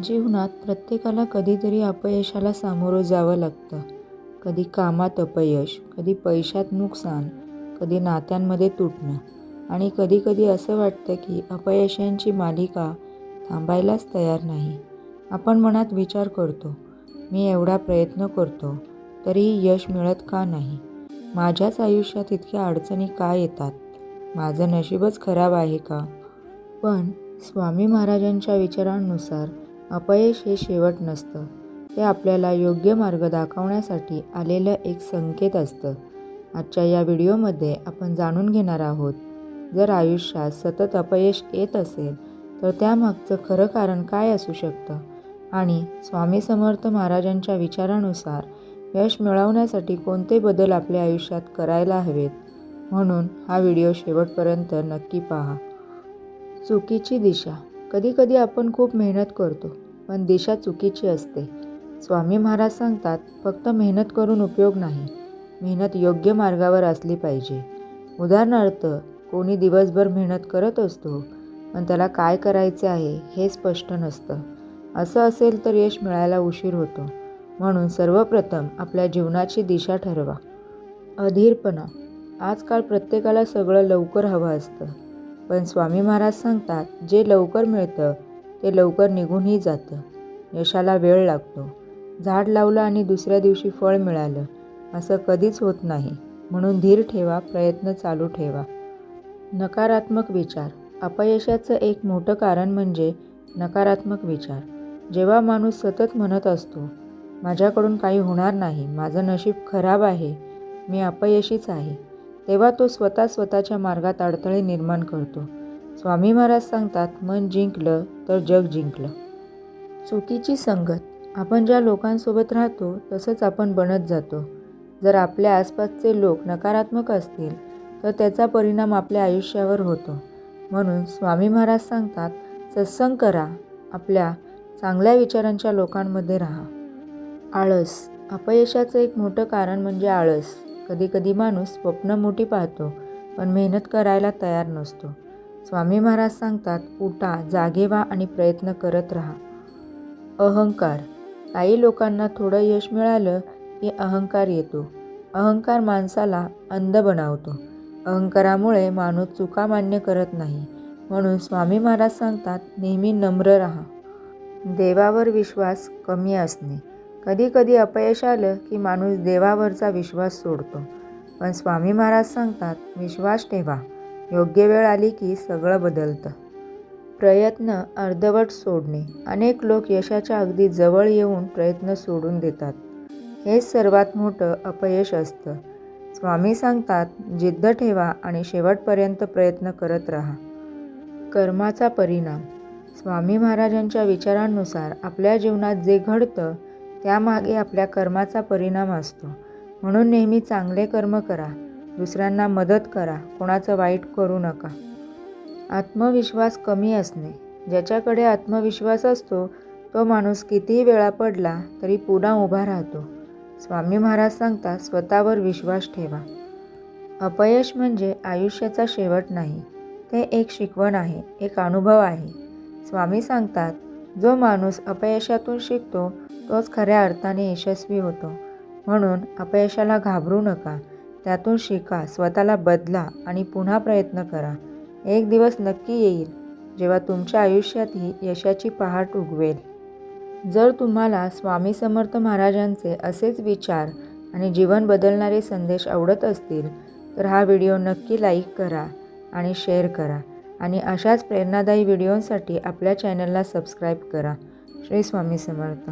जीवनात प्रत्येकाला कधीतरी अपयशाला सामोरं जावं लागतं. कधी कामात अपयश, कधी पैशात नुकसान, कधी नात्यांमध्ये तुटणं आणि कधी असं वाटतं की अपयशांची मालिका थांबायलाच तयार नाही. आपण मनात विचार करतो, मी एवढा प्रयत्न करतो तरीही यश मिळत का नाही? माझ्याच आयुष्यात इतक्या अडचणी का येतात? माझं नशीबच खराब आहे का? पण स्वामी महाराजांच्या विचारांनुसार अपयश हे शेवट नसतं. ते आपल्याला योग्य मार्ग दाखवण्यासाठी आलेलं एक संकेत असतं. आजच्या या व्हिडिओमध्ये आपण जाणून घेणार आहोत, जर आयुष्यात सतत अपयश येत असेल तर त्यामागचं खरं कारण काय असू शकतं आणि स्वामी समर्थ महाराजांच्या विचारानुसार यश मिळवण्यासाठी कोणते बदल आपल्या आयुष्यात करायला हवेत. म्हणून हा व्हिडिओ शेवटपर्यंत नक्की पहा. चुकीची दिशा. कधी आपण खूप मेहनत करतो, पण दिशा चुकीची असते. स्वामी महाराज सांगतात, फक्त मेहनत करून उपयोग नाही, मेहनत योग्य मार्गावर असली पाहिजे. उदाहरणार्थ, कोणी दिवसभर मेहनत करत असतो, पण त्याला काय करायचे आहे हे स्पष्ट नसतं. असं असेल तर यश मिळायला उशीर होतो. म्हणून सर्वप्रथम आपल्या जीवनाची दिशा ठरवा. अधीरपणा. आजकाल प्रत्येकाला सगळं लवकर हवं असतं, पण स्वामी महाराज सांगतात, जे लवकर मिळतं ते लवकर निघूनही जातं. यशाला वेळ लागतो. झाड लावलं आणि दुसऱ्या दिवशी फळ मिळालं असं कधीच होत नाही. म्हणून धीर ठेवा, प्रयत्न चालू ठेवा. नकारात्मक विचार. अपयशाचं एक मोठं कारण म्हणजे नकारात्मक विचार. जेव्हा माणूस सतत म्हणत असतो, माझ्याकडून काही होणार नाही, माझं नशीब खराब आहे, मी अपयशीच आहे, तेव्हा तो स्वतःच्या मार्गात अडथळे निर्माण करतो. स्वामी महाराज सांगतात, मन जिंकलं तर जग जिंकलं. चुकीची संगत. आपण ज्या लोकांसोबत राहतो तसंच आपण बनत जातो. जर आपल्या आसपासचे लोक नकारात्मक असतील तर त्याचा परिणाम आपल्या आयुष्यावर होतो. म्हणून स्वामी महाराज सांगतात, सत्संग करा, आपल्या चांगल्या विचारांच्या लोकांमध्ये राहा. आळस. अपयशाचं एक मोठं कारण म्हणजे आळस. कधी माणूस स्वप्न मोठी पाहतो, पण मेहनत करायला तयार नसतो. स्वामी महाराज सांगतात, उठा, जागे व्हा आणि प्रयत्न करत राहा. अहंकार. काही लोकांना थोडं यश मिळालं की अहंकार येतो. अहंकार माणसाला अंध बनवतो. अहंकारामुळे माणूस चुका मान्य करत नाही. म्हणून स्वामी महाराज सांगतात, नेहमी नम्र राहा. देवावर विश्वास कमी असणे. कधी अपयश आलं की माणूस देवावरचा विश्वास सोडतो, पण स्वामी महाराज सांगतात, विश्वास ठेवा, योग्य वेळ आली की सगळं बदलतं. प्रयत्न अर्धवट सोडणे. अनेक लोक यशाच्या अगदी जवळ येऊन प्रयत्न सोडून देतात. हेच सर्वात मोठं अपयश असतं. स्वामी सांगतात, जिद्द ठेवा आणि शेवटपर्यंत प्रयत्न करत राहा. कर्माचा परिणाम. स्वामी महाराजांच्या विचारांनुसार आपल्या जीवनात जे घडतं त्यामागे आपल्या कर्माचा परिणाम असतो. म्हणून नेहमी चांगले कर्म करा, दुसऱ्यांना मदत करा, कोणाचं वाईट करू नका. आत्मविश्वास कमी असणे. ज्याच्याकडे आत्मविश्वास असतो तो माणूस कितीही वेळा पडला तरी पुन्हा उभा राहतो. स्वामी महाराज सांगतात, स्वतःवर विश्वास ठेवा. अपयश म्हणजे आयुष्याचा शेवट नाही, ते एक शिकवण आहे, एक अनुभव आहे. स्वामी सांगतात, जो माणूस अपयशातून शिकतो तोच खऱ्या अर्थाने यशस्वी होतो. म्हणून अपयशाला घाबरू नका, त्यातून शिका, स्वतःला बदला आणि पुन्हा प्रयत्न करा. एक दिवस नक्की येईल जेव्हा तुमच्या आयुष्यातही यशाची पहाट उगवेल. जर तुम्हाला स्वामी समर्थ महाराजांचे असेच विचार आणि जीवन बदलणारे संदेश आवडत असतील तर हा व्हिडिओ नक्की लाईक करा आणि शेअर करा आणि अशाच प्रेरणादायी व्हिडिओंसाठी आपल्या चॅनलला सबस्क्राईब करा. श्री स्वामी समर्थ.